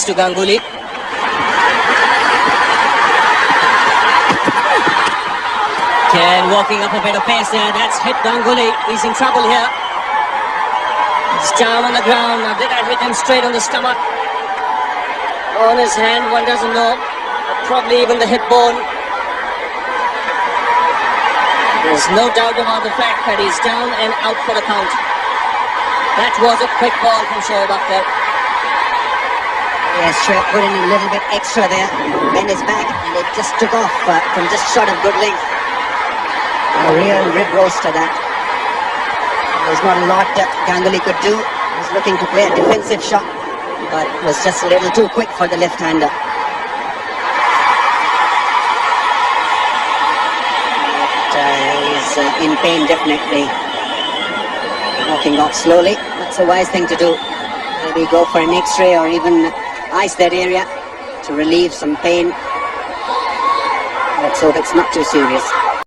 to Gangoli. Ken walking up a bit of pace there. That's hit Gangoli. He's in trouble here. He's down on the ground. Now did I hit him straight on the stomach? On his hand, one doesn't know. Probably even the hip bone. There's no doubt about the fact that he's down and out for the count. That was a quick ball from Shoib Akhtar. Yes, Shoib put in a little bit extra there. Bent his back and it just took off from just short of good length. A real rib roaster that. There's not a lot that Gangoli could do. He was looking to play a defensive shot, but it was just a little too quick for the left-hander. He's in pain definitely. Walking off slowly. That's a wise thing to do. Maybe go for an X-ray or even ice that area to relieve some pain. Let's hope it's not too serious.